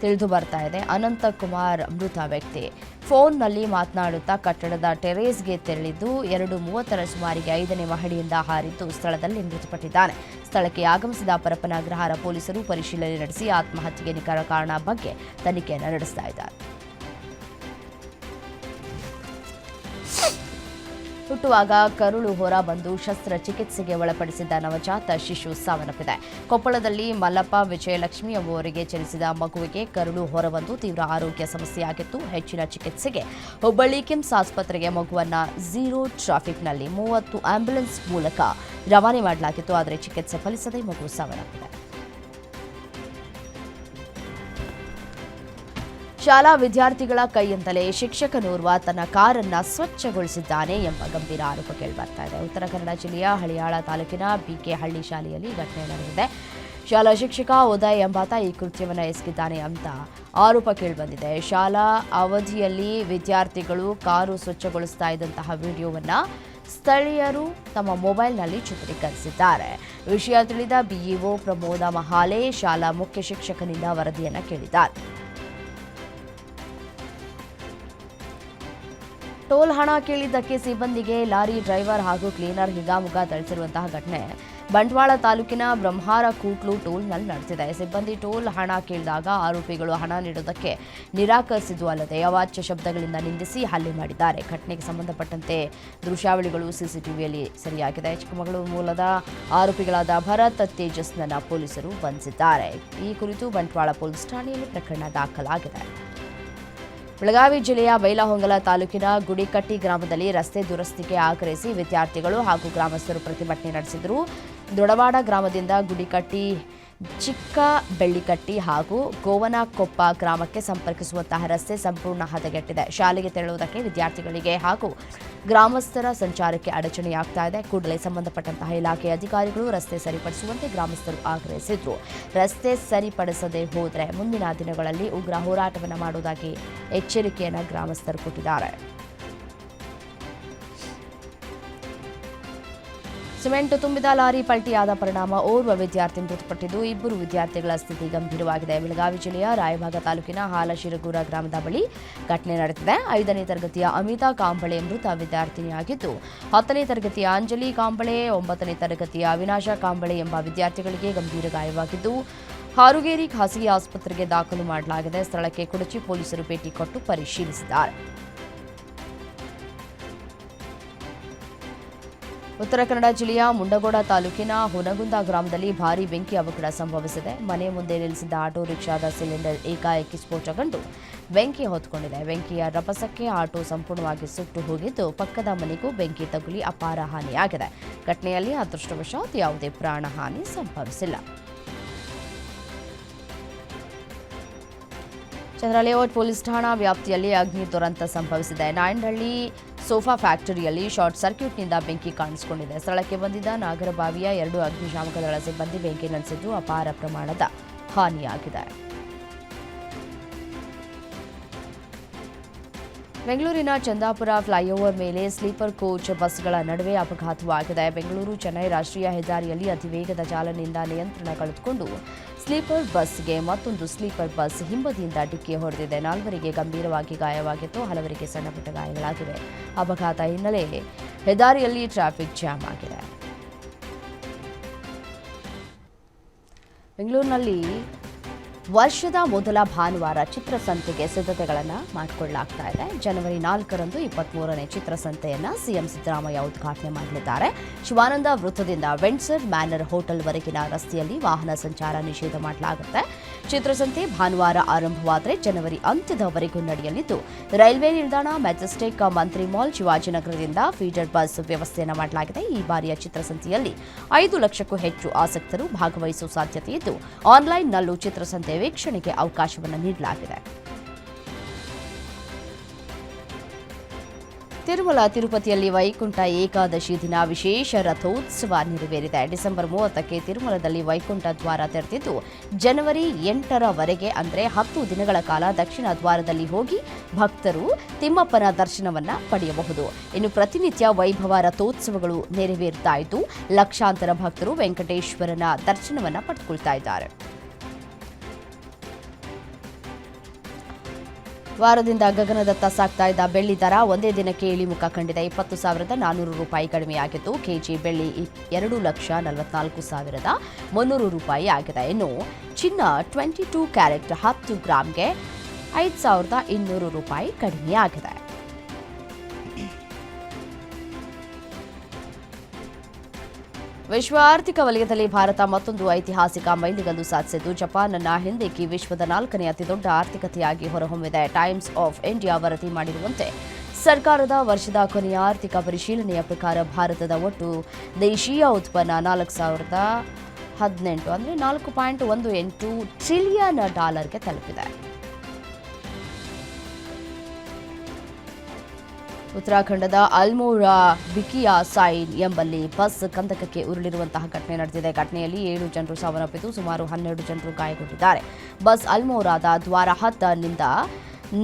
ತಿಳಿದು ಬರ್ತಾ ಇದೆ. ಅನಂತಕುಮಾರ್ ಮೃತ ವ್ಯಕ್ತಿ ಫೋನ್ನಲ್ಲಿ ಮಾತನಾಡುತ್ತಾ ಕಟ್ಟಡದ ಟೆರೇಸ್ಗೆ ತೆರಳಿದ್ದು 2:30ರ ಸುಮಾರಿಗೆ 5ನೇ ಮಹಡಿಯಿಂದ ಹಾರಿದ್ದು ಸ್ಥಳದಲ್ಲಿ ಮೃತಪಟ್ಟಿದ್ದಾನೆ. ಸ್ಥಳಕ್ಕೆ ಆಗಮಿಸಿದ ಪರಪ್ಪನ ಅಗ್ರಹಾರ ಪೊಲೀಸರು ಪರಿಶೀಲನೆ ನಡೆಸಿ ಆತ್ಮಹತ್ಯೆಗೆ ನಿಖರ ಕಾರಣ ಬಗ್ಗೆ ತನಿಖೆಯನ್ನು ನಡೆಸ್ತಾ ಇದ್ದಾರೆ. ಹುಟ್ಟುವಾಗ ಕರುಳು ಹೊರ ಬಂದು ಶಸ್ತ್ರಚಿಕಿತ್ಸೆಗೆ ಒಳಪಡಿಸಿದ್ದ ನವಜಾತ ಶಿಶು ಸಾವನ್ನಪ್ಪಿದೆ. ಕೊಪ್ಪಳದಲ್ಲಿ ಮಲ್ಲಪ್ಪ ವಿಜಯಲಕ್ಷ್ಮಿ ಎಂಬುವರಿಗೆ ಜನಿಸಿದ ಮಗುವಿಗೆ ಕರುಳು ಹೊರಬಂದು ತೀವ್ರ ಆರೋಗ್ಯ ಸಮಸ್ಯೆಯಾಗಿತ್ತು. ಹೆಚ್ಚಿನ ಚಿಕಿತ್ಸೆಗೆ ಹುಬ್ಬಳ್ಳಿ ಕಿಮ್ಸ್ ಆಸ್ಪತ್ರೆಗೆ ಮಗುವನ್ನ ಝೀರೋ ಟ್ರಾಫಿಕ್ನಲ್ಲಿ 30 ಆಂಬ್ಯುಲೆನ್ಸ್ ಮೂಲಕ ರವಾನೆ ಮಾಡಲಾಗಿತ್ತು. ಆದರೆ ಚಿಕಿತ್ಸೆ ಫಲಿಸದೆ ಮಗು ಸಾವನ್ನಪ್ಪಿದೆ. ಶಾಲಾ ವಿದ್ಯಾರ್ಥಿಗಳ ಕೈಯಿಂದಲೇ ಶಿಕ್ಷಕನೋರ್ವ ತನ್ನ ಕಾರನ್ನ ಸ್ವಚ್ಛಗೊಳಿಸಿದ್ದಾನೆ ಎಂಬ ಗಂಭೀರ ಆರೋಪ ಕೇಳಿಬರ್ತಾ ಇದೆ. ಉತ್ತರ ಕನ್ನಡ ಜಿಲ್ಲೆಯ ಹಳಿಯಾಳ ತಾಲೂಕಿನ ಬಿಕೆ ಹಳ್ಳಿ ಶಾಲೆಯಲ್ಲಿ ಘಟನೆ ನಡೆದಿದೆ. ಶಾಲಾ ಶಿಕ್ಷಕ ಉದಯ್ ಎಂಬಾತ ಈ ಕೃತ್ಯವನ್ನು ಎಸಗಿದ್ದಾನೆ ಅಂತ ಆರೋಪ ಕೇಳಿಬಂದಿದೆ. ಶಾಲಾ ಅವಧಿಯಲ್ಲಿ ವಿದ್ಯಾರ್ಥಿಗಳು ಕಾರು ಸ್ವಚ್ಛಗೊಳಿಸ್ತಾ ಇದ್ದಂತಹ ವಿಡಿಯೋವನ್ನು ಸ್ಥಳೀಯರು ತಮ್ಮ ಮೊಬೈಲ್ನಲ್ಲಿ ಚಿತ್ರೀಕರಿಸಿದ್ದಾರೆ. ವಿಷಯ ತಿಳಿದ ಬಿಇಒ ಪ್ರಮೋದ ಮಹಾಲೆ ಶಾಲಾ ಮುಖ್ಯ ಶಿಕ್ಷಕನಿಂದ ವರದಿಯನ್ನು ಕೇಳಿದ್ದಾರೆ. ಟೋಲ್ ಹಣ ಕೇಳಿದ್ದಕ್ಕೆ ಸಿಬ್ಬಂದಿಗೆ ಲಾರಿ ಡ್ರೈವರ್ ಹಾಗೂ ಕ್ಲೀನರ್ ಹಿಗಾಮುಗ ಥಳಿಸಿರುವಂತಹ ಘಟನೆ ಬಂಟ್ವಾಳ ತಾಲೂಕಿನ ಬ್ರಹ್ಮಾರ ಕೂಟ್ಲು ಟೋಲ್ನಲ್ಲಿ ನಡೆದಿದೆ. ಸಿಬ್ಬಂದಿ ಟೋಲ್ ಹಣ ಕೇಳಿದಾಗ ಆರೋಪಿಗಳು ಹಣ ನೀಡುವುದಕ್ಕೆ ನಿರಾಕರಿಸಿದ್ದು ಅಲ್ಲದೆ ಅವಾಚ್ಯ ಶಬ್ದಗಳಿಂದ ನಿಂದಿಸಿ ಹಲ್ಲೆ ಮಾಡಿದ್ದಾರೆ. ಘಟನೆಗೆ ಸಂಬಂಧಪಟ್ಟಂತೆ ದೃಶ್ಯಾವಳಿಗಳು ಸಿಸಿಟಿವಿಯಲ್ಲಿ ಸೆರೆಯಾಗಿದೆ. ಚಿಕ್ಕಮಗಳೂರು ಮೂಲದ ಆರೋಪಿಗಳಾದ ಭರತ್ ತೇಜಸ್ನನ್ನ ಪೊಲೀಸರು ಬಂಧಿಸಿದ್ದಾರೆ. ಈ ಕುರಿತು ಬಂಟ್ವಾಳ ಪೊಲೀಸ್ ಠಾಣೆಯಲ್ಲಿ ಪ್ರಕರಣ ದಾಖಲಾಗಿದೆ. ಬೆಳಗಾವಿ ಜಿಲ್ಲೆಯ ಬೈಲಹೊಂಗಲ ತಾಲೂಕಿನ ಗುಡಿಕಟ್ಟಿ ಗ್ರಾಮದಲ್ಲಿ ರಸ್ತೆ ದುರಸ್ತಿಗೆ ಆಗ್ರಹಿಸಿ ವಿದ್ಯಾರ್ಥಿಗಳು ಹಾಗೂ ಗ್ರಾಮಸ್ಥರು ಪ್ರತಿಭಟನೆ ನಡೆಸಿದರು. ದೊಡವಾಡ ಗ್ರಾಮದಿಂದ ಗುಡಿಕಟ್ಟಿ, ಚಿಕ್ಕ ಬೆಳ್ಳಿಕಟ್ಟಿ ಹಾಗೂ ಗೋವನಕೊಪ್ಪ ಗ್ರಾಮಕ್ಕೆ ಸಂಪರ್ಕಿಸುವಂತಹ ರಸ್ತೆ ಸಂಪೂರ್ಣ ಹದಗೆಟ್ಟಿದೆ. ಶಾಲೆಗೆ ತೆರಳುವುದಕ್ಕೆ ವಿದ್ಯಾರ್ಥಿಗಳಿಗೆ ಹಾಗೂ ಗ್ರಾಮಸ್ಥರ ಸಂಚಾರಕ್ಕೆ ಅಡಚಣೆಯಾಗ್ತಾ ಇದೆ. ಕೂಡಲೇ ಸಂಬಂಧಪಟ್ಟಂತಹ ಇಲಾಖೆ ಅಧಿಕಾರಿಗಳು ರಸ್ತೆ ಸರಿಪಡಿಸುವಂತೆ ಗ್ರಾಮಸ್ಥರು ಆಗ್ರಹಿಸಿದ್ರು. ರಸ್ತೆ ಸರಿಪಡಿಸದೆ ಹೋದರೆ ಮುಂದಿನ ದಿನಗಳಲ್ಲಿ ಉಗ್ರ ಹೋರಾಟವನ್ನು ಮಾಡುವುದಾಗಿ ಎಚ್ಚರಿಕೆಯನ್ನು ಗ್ರಾಮಸ್ಥರು ಕೊಟ್ಟಿದ್ದಾರೆ. ಸಿಮೆಂಟ್ ತುಂಬಿದ ಲಾರಿ ಪಲ್ಟಿಯಾದ ಪರಿಣಾಮ ಓರ್ವ ವಿದ್ಯಾರ್ಥಿ ಮೃತಪಟ್ಟಿದ್ದು, ಇಬ್ಬರು ವಿದ್ಯಾರ್ಥಿಗಳ ಸ್ಥಿತಿ ಗಂಭೀರವಾಗಿದೆ. ಬೆಳಗಾವಿ ಜಿಲ್ಲೆಯ ರಾಯಭಾಗ ತಾಲೂಕಿನ ಹಾಲಶಿರಗೂರ ಗ್ರಾಮದ ಬಳಿ ಘಟನೆ ನಡೆದಿದೆ. 5ನೇ ತರಗತಿಯ ಅಮಿತಾ ಕಾಂಬಳೆ ಮೃತ ವಿದ್ಯಾರ್ಥಿನಿಯಾಗಿದ್ದು, 10ನೇ ತರಗತಿಯ ಅಂಜಲಿ ಕಾಂಬಳೆ, 9ನೇ ತರಗತಿಯ ಅವಿನಾಶ ಕಾಂಬಳೆ ಎಂಬ ವಿದ್ಯಾರ್ಥಿಗಳಿಗೆ ಗಂಭೀರ ಗಾಯವಾಗಿದ್ದು, ಹಾರುಗೇರಿ ಖಾಸಗಿ ಆಸ್ಪತ್ರೆಗೆ ದಾಖಲು ಮಾಡಲಾಗಿದೆ. ಸ್ಥಳಕ್ಕೆ ಕುಡಚಿ ಪೊಲೀಸರು ಭೇಟಿ ಕೊಟ್ಟು ಪರಿಶೀಲಿಸಿದ್ದಾರೆ. ಉತ್ತರ ಕನ್ನಡ ಜಿಲ್ಲೆಯ ಮುಂಡಗೋಡ ತಾಲೂಕಿನ ಹುನಗುಂದ ಗ್ರಾಮದಲ್ಲಿ ಭಾರೀ ಬೆಂಕಿ ಅವಘಡ ಸಂಭವಿಸಿದೆ. ಮನೆ ಮುಂದೆ ನಿಲ್ಲಿಸಿದ್ದ ಆಟೋ ರಿಕ್ಷಾದ ಸಿಲಿಂಡರ್ ಏಕಾಏಕಿ ಸ್ಫೋಟಗೊಂಡು ಬೆಂಕಿ ಹೊತ್ತುಕೊಂಡಿದೆ. ಬೆಂಕಿಯ ರಭಸಕ್ಕೆ ಆಟೋ ಸಂಪೂರ್ಣವಾಗಿ ಸುಟ್ಟು ಹೋಗಿದ್ದು, ಪಕ್ಕದ ಮನೆಗೂ ಬೆಂಕಿ ತಗುಲಿ ಅಪಾರ ಹಾನಿಯಾಗಿದೆ. ಘಟನೆಯಲ್ಲಿ ಅದೃಷ್ಟವಶಾತ್ ಯಾವುದೇ ಪ್ರಾಣಹಾನಿ ಸಂಭವಿಸಿಲ್ಲ. ಚಂದ್ರಲೇಔಟ್ ಪೊಲೀಸ್ ಠಾಣಾ ವ್ಯಾಪ್ತಿಯಲ್ಲಿ ಅಗ್ನಿ ದುರಂತ ಸಂಭವಿಸಿದೆ. ನಾಯಂಡಹಳ್ಳಿ ಸೋಫಾ ಫ್ಯಾಕ್ಟರಿಯಲ್ಲಿ ಶಾರ್ಟ್ ಸರ್ಕ್ಯೂಟ್ನಿಂದ ಬೆಂಕಿ ಕಾಣಿಸಿಕೊಂಡಿದೆ. ಸ್ಥಳಕ್ಕೆ ಬಂದಿದ್ದ ನಾಗರಬಾವಿಯ 2 ಅಗ್ನಿಶಾಮಕ ದಳ ಸಿಬ್ಬಂದಿ ಬೆಂಕಿ ನಂದಿಸಿದ್ದು ಅಪಾರ ಪ್ರಮಾಣದ ಹಾನಿಯಾಗಿದೆ. ಬೆಂಗಳೂರಿನ ಚಂದಾಪುರ ಫ್ಲೈಓವರ್ ಮೇಲೆ ಸ್ಲೀಪರ್ ಕೋಚ್ ಬಸ್ಗಳ ನಡುವೆ ಅಪಘಾತವಾಗಿದೆ. ಬೆಂಗಳೂರು ಚೆನ್ನೈ ರಾಷ್ಟ್ರೀಯ ಹೆದ್ದಾರಿಯಲ್ಲಿ ಅತಿವೇಗದ ಚಾಲನೆಯಿಂದ ನಿಯಂತ್ರಣ ಕಳೆದುಕೊಂಡು ಸ್ಲೀಪರ್ ಬಸ್ಗೆ ಮತ್ತೊಂದು ಸ್ಲೀಪರ್ ಬಸ್ ಹಿಂಬದಿಯಿಂದ ಡಿಕ್ಕಿ ಹೊಡೆದಿದೆ. 4ವರಿಗೆ ಗಂಭೀರವಾಗಿ ಗಾಯವಾಗಿದ್ದು, ಹಲವರಿಗೆ ಸಣ್ಣಪುಟ್ಟ ಗಾಯಗಳಾಗಿವೆ. ಅಪಘಾತ ಹಿನ್ನೆಲೆ ಹೆದ್ದಾರಿಯಲ್ಲಿ ಟ್ರಾಫಿಕ್ ಜಾಮ್ ಆಗಿದೆ. ಬೆಂಗಳೂರಿನಲ್ಲಿ ವರ್ಷದ ಮೊದಲ ಭಾನುವಾರ ಚಿತ್ರಸಂತೆಗೆ ಸಿದ್ಧತೆಗಳನ್ನು ಮಾಡಿಕೊಳ್ಳಲಾಗ್ತಾ ಇದೆ. ಜನವರಿ 4ರಂದು 23ನೇ ಚಿತ್ರಸಂತೆಯನ್ನು ಸಿಎಂ ಸಿದ್ದರಾಮಯ್ಯ ಉದ್ಘಾಟನೆ ಮಾಡಲಿದ್ದಾರೆ. ಶಿವಾನಂದ ವೃತ್ತದಿಂದ ವೆಂಡ್ಸರ್ ಮ್ಯಾನರ್ ಹೋಟೆಲ್ವರೆಗಿನ ರಸ್ತೆಯಲ್ಲಿ ವಾಹನ ಸಂಚಾರ ನಿಷೇಧ ಮಾಡಲಾಗುತ್ತೆ. ಚಿತ್ರಸಂತೆ ಭಾನುವಾರ ಆರಂಭವಾದರೆ ಜನವರಿ ಅಂತ್ಯದವರೆಗೂ ನಡೆಯಲಿದ್ದು, ರೈಲ್ವೆ ನಿಲ್ದಾಣ, ಮೆಜೆಸ್ಟಿಕ್, ಮಂತ್ರಿ ಮಾಲ್, ಶಿವಾಜಿನಗರದಿಂದ ಫೀಡರ್ ಬಸ್ ವ್ಯವಸ್ಥೆಯನ್ನು ಮಾಡಲಾಗಿದೆ. ಈ ಬಾರಿಯ ಚಿತ್ರಸಂತೆಯಲ್ಲಿ 5 ಲಕ್ಷಕ್ಕೂ ಹೆಚ್ಚು ಆಸಕ್ತರು ಭಾಗವಹಿಸುವ ಸಾಧ್ಯತೆ ಇದ್ದು, ಆನ್ಲೈನ್ನಲ್ಲೂ ಚಿತ್ರಸಂತೆ ವೀಕ್ಷಣೆಗೆ ಅವಕಾಶವನ್ನು ನೀಡಲಾಗಿದೆ. ತಿರುಮಲ ತಿರುಪತಿಯಲ್ಲಿ ವೈಕುಂಠ ಏಕಾದಶಿ ದಿನ ವಿಶೇಷ ರಥೋತ್ಸವ ನೆರವೇರಿದೆ. ಡಿಸೆಂಬರ್ 30ಕ್ಕೆ ತಿರುಮಲದಲ್ಲಿ ವೈಕುಂಠ ದ್ವಾರ ತೆರೆದಿದ್ದು, ಜನವರಿ 8ರವರೆಗೆ ಅಂದರೆ 10 ದಿನಗಳ ಕಾಲ ದಕ್ಷಿಣ ದ್ವಾರದಲ್ಲಿ ಹೋಗಿ ಭಕ್ತರು ತಿಮ್ಮಪ್ಪನ ದರ್ಶನವನ್ನ ಪಡೆಯಬಹುದು. ಇನ್ನು ಪ್ರತಿನಿತ್ಯ ವೈಭವ ರಥೋತ್ಸವಗಳು ನೆರವೇರುತ್ತಾ ಇದ್ದು, ಲಕ್ಷಾಂತರ ಭಕ್ತರು ವೆಂಕಟೇಶ್ವರನ ದರ್ಶನವನ್ನ ಪಡೆದುಕೊಳ್ತಾ ಇದ್ದಾರೆ. ವಾರದಿಂದ ಗಗನದತ್ತ ಸಾಗ್ತಾ ಇದ್ದ ಬೆಳ್ಳಿ ದರ ಒಂದೇ ದಿನಕ್ಕೆ ಇಳಿಮುಖ ಕಂಡಿದೆ. 20,400 ರೂಪಾಯಿ ಕಡಿಮೆಯಾಗಿದ್ದು, ಕೆಜಿ ಬೆಳ್ಳಿ 2,44,300 ರೂಪಾಯಿ ಆಗಿದೆ. ಇನ್ನು ಚಿನ್ನ 22 ಕ್ಯಾರೆಟ್ 10 ಗ್ರಾಂಗೆ 5,200 ರೂಪಾಯಿ ಕಡಿಮೆಯಾಗಿದೆ. ವಿಶ್ವ ಆರ್ಥಿಕ ವಲಯದಲ್ಲಿ ಭಾರತ ಮತ್ತೊಂದು ಐತಿಹಾಸಿಕ ಮೈಲಿಗಲ್ಲು ಸಾಧಿಸಿದ್ದು, ಜಪಾನ್ನ ಹಿಂದಿಕ್ಕಿ ವಿಶ್ವದ 4ನೇ ಅತಿದೊಡ್ಡ ಆರ್ಥಿಕತೆಯಾಗಿ ಹೊರಹೊಮ್ಮಿದೆ. ಟೈಮ್ಸ್ ಆಫ್ ಇಂಡಿಯಾ ವರದಿ ಮಾಡಿರುವಂತೆ ಸರ್ಕಾರದ ವರ್ಷದ ಕೊನೆಯ ಆರ್ಥಿಕ ಪರಿಶೀಲನೆಯ ಪ್ರಕಾರ ಭಾರತದ ಒಟ್ಟು ದೇಶೀಯ ಉತ್ಪನ್ನ 2018 ಅಂದರೆ $4.18 ಟ್ರಿಲಿಯನ್ ತಲುಪಿದೆ. ಉತ್ತರಾಖಂಡದ ಅಲ್ಮೋರಾ ಬಿಕಿಯಾ ಸೈನ್ ಎಂಬಲ್ಲಿ ಬಸ್ ಕಂದಕಕ್ಕೆ ಉರುಳಿರುವಂತಹ ಘಟನೆ ನಡೆದಿದೆ. ಘಟನೆಯಲ್ಲಿ 7 ಜನರು ಸಾವನ್ನಪ್ಪಿದ್ದು, ಸುಮಾರು 12 ಜನರು ಗಾಯಗೊಂಡಿದ್ದಾರೆ. ಬಸ್ ಅಲ್ಮೋರಾದ ದ್ವಾರ 10ನಿಂದ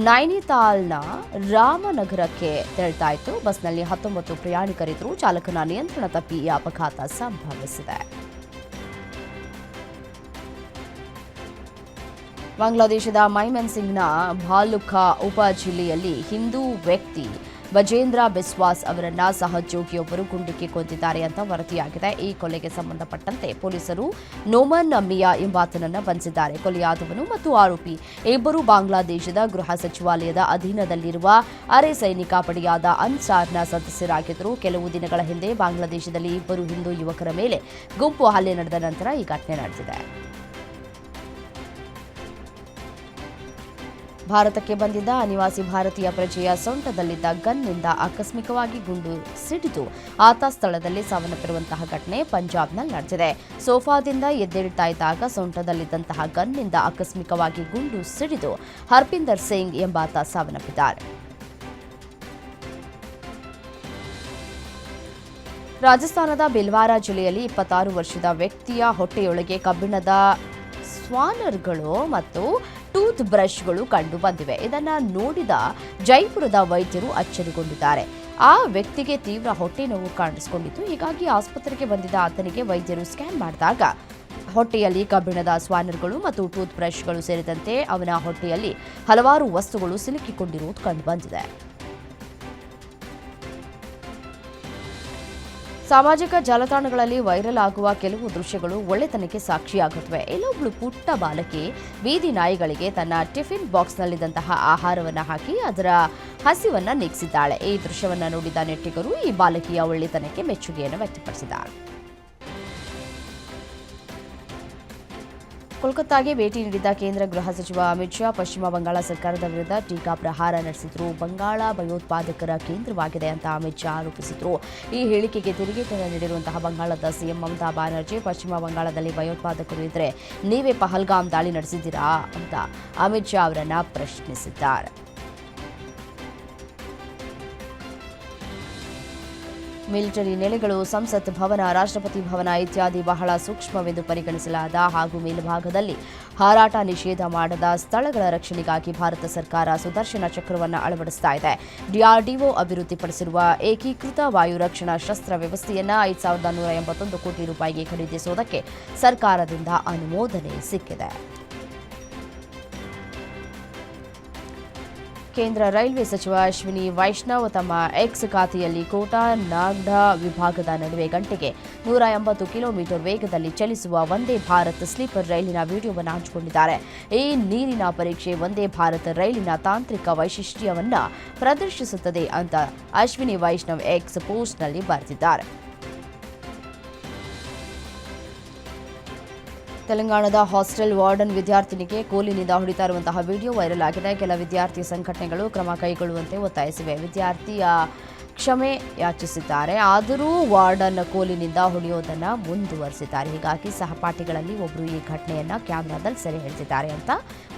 ನೈನಿತಾಲ್ನ ರಾಮನಗರಕ್ಕೆ ತೆರಳ್ತಾ ಇತ್ತು. ಬಸ್ನಲ್ಲಿ 19 ಪ್ರಯಾಣಿಕರಿದ್ದರು. ಚಾಲಕನ ನಿಯಂತ್ರಣ ತಪ್ಪಿ ಈ ಅಪಘಾತ ಸಂಭವಿಸಿದೆ. ಬಾಂಗ್ಲಾದೇಶದ ಮೈಮೆನ್ಸಿಂಗ್ನ ಭಾಲುಖಾ ಉಪ ಜಿಲ್ಲೆಯಲ್ಲಿ ಹಿಂದೂ ವ್ಯಕ್ತಿ ಬಜೇಂದ್ರ ಬಿಸ್ವಾಸ್ ಅವರನ್ನ ಸಹೋದ್ಯೋಗಿಯೊಬ್ಬರು ಗುಂಡಿಕ್ಕಿ ಕೊಂದಿದ್ದಾರೆ ಅಂತ ವರದಿಯಾಗಿದೆ. ಈ ಕೊಲೆಗೆ ಸಂಬಂಧಪಟ್ಟಂತೆ ಪೊಲೀಸರು ನೋಮನ್ ಮಿಯಾ ಎಂಬಾತನನ್ನ ಬಂಧಿಸಿದ್ದಾರೆ. ಕೊಲೆಯಾದವನು ಮತ್ತು ಆರೋಪಿ ಇಬ್ಬರು ಬಾಂಗ್ಲಾದೇಶದ ಗೃಹ ಸಚಿವಾಲಯದ ಅಧೀನದಲ್ಲಿರುವ ಅರೆ ಸೈನಿಕ ಪಡೆಯಾದ ಅನ್ಸಾರ್ನ ಸದಸ್ಯರಾಗಿದ್ದರು. ಕೆಲವು ದಿನಗಳ ಹಿಂದೆ ಬಾಂಗ್ಲಾದೇಶದಲ್ಲಿ ಇಬ್ಬರು ಹಿಂದೂ ಯುವಕರ ಮೇಲೆ ಗುಂಪು ಹಲ್ಲೆ ನಡೆದ ನಂತರ ಈ ಘಟನೆ ನಡೆದಿದೆ. ಭಾರತಕ್ಕೆ ಬಂದಿದ್ದ ಅನಿವಾಸಿ ಭಾರತೀಯ ಪ್ರಜೆಯ ಸೊಂಟದಲ್ಲಿದ್ದ ಗನ್ನಿಂದ ಆಕಸ್ಮಿಕವಾಗಿ ಗುಂಡು ಸಿಡಿದು ಆತ ಸ್ಥಳದಲ್ಲಿ ಸಾವನ್ನಪ್ಪಿರುವಂತಹ ಘಟನೆ ಪಂಜಾಬ್ನಲ್ಲಿ ನಡೆದಿದೆ. ಸೋಫಾದಿಂದ ಎದ್ದೇಳ್ತಾ ಇದ್ದಾಗ ಸೊಂಟದಲ್ಲಿದ್ದಂತಹ ಗನ್ನಿಂದ ಆಕಸ್ಮಿಕವಾಗಿ ಗುಂಡು ಸಿಡಿದು ಹರ್ಪಿಂದರ್ ಸಿಂಗ್ ಎಂಬಾತ ಸಾವನ್ನಪ್ಪಿದ್ದಾರೆ. ರಾಜಸ್ಥಾನದ ಬಿಲ್ವಾರಾ ಜಿಲ್ಲೆಯಲ್ಲಿ 26 ವರ್ಷದ ವ್ಯಕ್ತಿಯ ಹೊಟ್ಟೆಯೊಳಗೆ ಕಬ್ಬಿಣದ ಸ್ವಾನರ್ಗಳು ಮತ್ತು ಟೂತ್ ಬ್ರಷ್ಗಳು ಕಂಡು ಬಂದಿವೆ. ಇದನ್ನು ನೋಡಿದ ಜೈಪುರದ ವೈದ್ಯರು ಅಚ್ಚರಿಗೊಂಡಿದ್ದಾರೆ. ಆ ವ್ಯಕ್ತಿಗೆ ತೀವ್ರ ಹೊಟ್ಟೆ ನೋವು ಕಾಣಿಸಿಕೊಂಡಿತ್ತು. ಹೀಗಾಗಿ ಆಸ್ಪತ್ರೆಗೆ ಬಂದಿದ್ದ ಆತನಿಗೆ ವೈದ್ಯರು ಸ್ಕ್ಯಾನ್ ಮಾಡಿದಾಗ ಹೊಟ್ಟೆಯಲ್ಲಿ ಕಬ್ಬಿಣದ ಸ್ವಾನರ್ಗಳು ಮತ್ತು ಟೂತ್ ಬ್ರಷ್ಗಳು ಸೇರಿದಂತೆ ಅವನ ಹೊಟ್ಟೆಯಲ್ಲಿ ಹಲವಾರು ವಸ್ತುಗಳು ಸಿಲುಕಿಕೊಂಡಿರುವುದು ಕಂಡುಬಂದಿದೆ. ಸಾಮಾಜಿಕ ಜಾಲತಾಣಗಳಲ್ಲಿ ವೈರಲ್ ಆಗುವ ಕೆಲವು ದೃಶ್ಯಗಳು ಒಳ್ಳೆತನಕ್ಕೆ ಸಾಕ್ಷಿಯಾಗುತ್ತವೆ. ಇಲ್ಲೊಬ್ಬಳು ಪುಟ್ಟ ಬಾಲಕಿ ಬೀದಿ ನಾಯಿಗಳಿಗೆ ತನ್ನ ಟಿಫಿನ್ ಬಾಕ್ಸ್ನಲ್ಲಿದ್ದಂತಹ ಆಹಾರವನ್ನು ಹಾಕಿ ಅದರ ಹಸಿವನ್ನು ನೀಗಿಸಿದ್ದಾಳೆ. ಈ ದೃಶ್ಯವನ್ನು ನೋಡಿದ ನೆಟ್ಟಿಗರು ಈ ಬಾಲಕಿಯ ಒಳ್ಳೆತನಕ್ಕೆ ಮೆಚ್ಚುಗೆಯನ್ನು ವ್ಯಕ್ತಪಡಿಸಿದ್ದಾರೆ. ಕೋಲ್ಕತ್ತಾಗೆ ಭೇಟಿ ನೀಡಿದ್ದ ಕೇಂದ್ರ ಗೃಹ ಸಚಿವ ಅಮಿತ್ ಶಾ ಪಶ್ಚಿಮ ಬಂಗಾಳ ಸರ್ಕಾರದ ವಿರುದ್ಧ ಟೀಕಾ ಪ್ರಹಾರ ನಡೆಸಿದ್ರು. ಬಂಗಾಳ ಭಯೋತ್ಪಾದಕರ ಕೇಂದ್ರವಾಗಿದೆ ಅಂತ ಅಮಿತ್ ಶಾ ಆರೋಪಿಸಿದ್ರು. ಈ ಹೇಳಿಕೆಗೆ ತಿರುಗೇಟನ್ನು ನೀಡಿರುವಂತಹ ಬಂಗಾಳದ ಸಿಎಂ ಮಮತಾ ಬ್ಯಾನರ್ಜಿ ಪಶ್ಚಿಮ ಬಂಗಾಳದಲ್ಲಿ ಭಯೋತ್ಪಾದಕರು ಇದ್ರೆ ನೀವೇ ಪಹಲ್ಗಾಮ್ ದಾಳಿ ನಡೆಸಿದ್ದೀರಾ ಅಂತ ಅಮಿತ್ ಶಾ ಅವರನ್ನ ಪ್ರಶ್ನಿಸಿದ್ದಾರೆ. ಮಿಲಿಟರಿ ನೆಲೆಗಳು, ಸಂಸತ್ ಭವನ, ರಾಷ್ಟ್ರಪತಿ ಭವನ ಇತ್ಯಾದಿ ಬಹಳ ಸೂಕ್ಷ್ಮವೆಂದು ಪರಿಗಣಿಸಲಾದ ಹಾಗೂ ಮೇಲ್ಭಾಗದಲ್ಲಿ ಹಾರಾಟ ನಿಷೇಧ ಮಾಡದ ಸ್ಥಳಗಳ ರಕ್ಷಣೆಗಾಗಿ ಭಾರತ ಸರ್ಕಾರ ಸುದರ್ಶನ ಚಕ್ರವನ್ನು ಅಳವಡಿಸ್ತಾ ಇದೆ. ಡಿಆರ್ಡಿಒ ಅಭಿವೃದ್ಧಿಪಡಿಸಿರುವ ಏಕೀಕೃತ ವಾಯು ರಕ್ಷಣಾ ಶಸ್ತ್ರ ವ್ಯವಸ್ಥೆಯನ್ನು 5,181 ಕೋಟಿ ರೂಪಾಯಿಗೆ ಖರೀದಿಸುವುದಕ್ಕೆ ಸರ್ಕಾರದಿಂದ ಅನುಮೋದನೆ ಸಿಕ್ಕಿದೆ. ಕೇಂದ್ರ ರೈಲ್ವೆ ಸಚಿವ ಅಶ್ವಿನಿ ವೈಷ್ಣವ್ ತಮ್ಮ ಎಕ್ಸ್ ಖಾತೆಯಲ್ಲಿ ಕೋಟಾ ನಾಗ್ಡಾ ವಿಭಾಗದ ನಡುವೆ ಗಂಟೆಗೆ 180 ಕಿಲೋಮೀಟರ್ ವೇಗದಲ್ಲಿ ಚಲಿಸುವ ವಂದೇ ಭಾರತ್ ಸ್ಲೀಪರ್ ರೈಲಿನ ವಿಡಿಯೋವನ್ನು ಹಂಚಿಕೊಂಡಿದ್ದಾರೆ. ಈ ನೀರಿನ ಪರೀಕ್ಷೆ ವಂದೇ ಭಾರತ್ ರೈಲಿನ ತಾಂತ್ರಿಕ ವೈಶಿಷ್ಟ್ಯವನ್ನು ಪ್ರದರ್ಶಿಸುತ್ತದೆ ಅಂತ ಅಶ್ವಿನಿ ವೈಷ್ಣವ್ ಎಕ್ಸ್ ಪೋಸ್ಟ್ನಲ್ಲಿ ಬರೆದಿದ್ದಾರೆ. ತೆಲಂಗಾಣದ ಹಾಸ್ಟೆಲ್ ವಾರ್ಡನ್ ವಿದ್ಯಾರ್ಥಿನಿಗೆ ಕೋಲಿನಿಂದ ಹೊಡಿತಾ ಇರುವಂತಹ ವಿಡಿಯೋ ವೈರಲ್ ಆಗಿದೆ. ಕೆಲ ವಿದ್ಯಾರ್ಥಿ ಸಂಘಟನೆಗಳು ಕ್ರಮ ಕೈಗೊಳ್ಳುವಂತೆ ಒತ್ತಾಯಿಸಿವೆ. ವಿದ್ಯಾರ್ಥಿಯ ಕ್ಷಮೆ ಯಾಚಿಸಿದ್ದಾರೆ. ಆದರೂ ವಾರ್ಡನ್ ಕೋಲಿನಿಂದ ಹೊಡೆಯೋದನ್ನು ಮುಂದುವರೆಸಿದ್ದಾರೆ. ಹೀಗಾಗಿ ಸಹಪಾಠಿಗಳಲ್ಲಿ ಒಬ್ಬರು ಈ ಘಟನೆಯನ್ನು ಕ್ಯಾಮೆರಾದಲ್ಲಿ ಸೆರೆ ಹಿಡಿದಿದ್ದಾರೆ ಅಂತ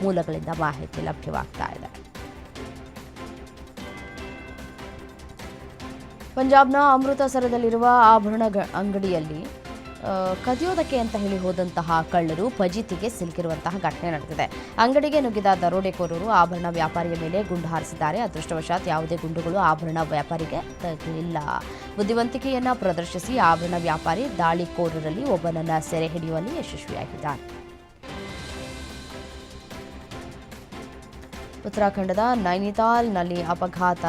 ಮೂಲಗಳಿಂದ ಮಾಹಿತಿ ಲಭ್ಯವಾಗ್ತಾ ಇದೆ. ಪಂಜಾಬ್ನ ಅಮೃತಸರದಲ್ಲಿರುವ ಆಭರಣ ಅಂಗಡಿಯಲ್ಲಿ ಕದಿಯೋದಕ್ಕೆ ಅಂತ ಹೇಳಿ ಹೋದಂತಹ ಕಳ್ಳರು ಫಜೀತಿಗೆ ಸಿಲುಕಿರುವಂತಹ ಘಟನೆ ನಡೆದಿದೆ. ಅಂಗಡಿಗೆ ನುಗ್ಗಿದ ದರೋಡೆಕೋರರು ಆಭರಣ ವ್ಯಾಪಾರಿಯ ಮೇಲೆ ಗುಂಡು ಹಾರಿಸಿದ್ದಾರೆ. ಅದೃಷ್ಟವಶಾತ್ ಯಾವುದೇ ಗುಂಡುಗಳು ಆಭರಣ ವ್ಯಾಪಾರಿಗೆ ತಗಲಿಲ್ಲ. ಬುದ್ಧಿವಂತಿಕೆಯನ್ನ ಪ್ರದರ್ಶಿಸಿ ಆಭರಣ ವ್ಯಾಪಾರಿ ದಾಳಿಕೋರರಲ್ಲಿ ಒಬ್ಬನನ್ನ ಸೆರೆ ಹಿಡಿಯುವಲ್ಲಿ ಯಶಸ್ವಿಯಾಗಿದ್ದಾನೆ. ಉತ್ತರಾಖಂಡದ ನೈನಿತಾಲ್ನಲ್ಲಿ ಅಪಘಾತ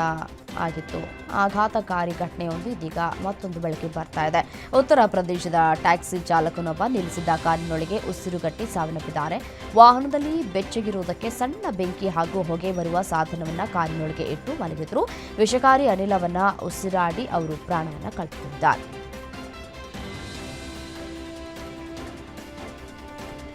ಆಗಿತ್ತು. ಆಘಾತಕಾರಿ ಘಟನೆಯೊಂದು ಇದೀಗ ಮತ್ತೊಂದು ಬೆಳಕಿಗೆ ಬರ್ತಾ ಇದೆ. ಉತ್ತರ ಪ್ರದೇಶದ ಟ್ಯಾಕ್ಸಿ ಚಾಲಕನೊಬ್ಬ ನಿಲ್ಲಿಸಿದ್ದ ಕಾರಿನೊಳಗೆ ಉಸಿರುಗಟ್ಟಿ ಸಾವನ್ನಪ್ಪಿದ್ದಾರೆ. ವಾಹನದಲ್ಲಿ ಬೆಚ್ಚಗಿರುವುದಕ್ಕೆ ಸಣ್ಣ ಬೆಂಕಿ ಹಾಗೂ ಹೊಗೆ ಬರುವ ಸಾಧನವನ್ನು ಕಾರಿನೊಳಗೆ ಇಟ್ಟು ಮಲಗಿದ್ರು. ವಿಷಕಾರಿ ಅನಿಲವನ್ನು ಉಸಿರಾಡಿ ಅವರು ಪ್ರಾಣವನ್ನು ಕಳೆದುಕೊಂಡಿದ್ದಾರೆ.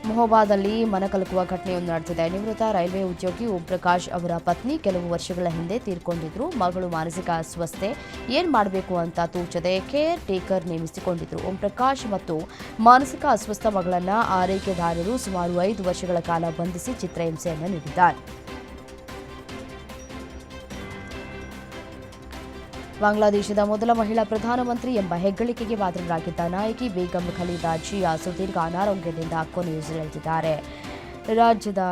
ಮೊಹಬಾದಲ್ಲಿ ಮನಕಲಕುವ ಘಟನೆಯೊಂದು ನಡೆದಿದೆ. ನಿವೃತ್ತ ರೈಲ್ವೆ ಉದ್ಯೋಗಿ ಓಂ ಪ್ರಕಾಶ್ ಅವರ ಪತ್ನಿ ಕೆಲವು ವರ್ಷಗಳ ಹಿಂದೆ ತೀರ್ಕೊಂಡಿದ್ರು. ಮಗಳು ಮಾನಸಿಕ ಅಸ್ವಸ್ಥೆ, ಏನ್ ಮಾಡಬೇಕು ಅಂತ ತೋಚದೆ ಕೇರ್ ಟೇಕರ್ ನೇಮಿಸಿಕೊಂಡಿದ್ರು. ಓಂ ಪ್ರಕಾಶ್ ಮತ್ತು ಮಾನಸಿಕ ಅಸ್ವಸ್ಥ ಮಗಳನ್ನ ಆರೈಕೆದಾರರು ಸುಮಾರು 5 ವರ್ಷಗಳ ಕಾಲ ಬಂಧಿಸಿ ಚಿತ್ರಹಿಂಸೆಯನ್ನು ನೀಡಿದ್ದಾರೆ. ಬಾಂಗ್ಲಾದೇಶದ ಮೊದಲ ಮಹಿಳಾ ಪ್ರಧಾನಮಂತ್ರಿ ಎಂಬ ಹೆಗ್ಗಳಿಕೆಗೆ ಪಾತ್ರರಾಗಿದ್ದ ನಾಯಕಿ ಬೇಗಂ ಖಲೀದಾ ಜಿಯಾ ಸುದೀರ್ಘ ಅನಾರೋಗ್ಯದಿಂದ ಕೊನೆಯುಸಿರೆಳೆದಿದ್ದಾರೆ. ರಾಜ್ಯದ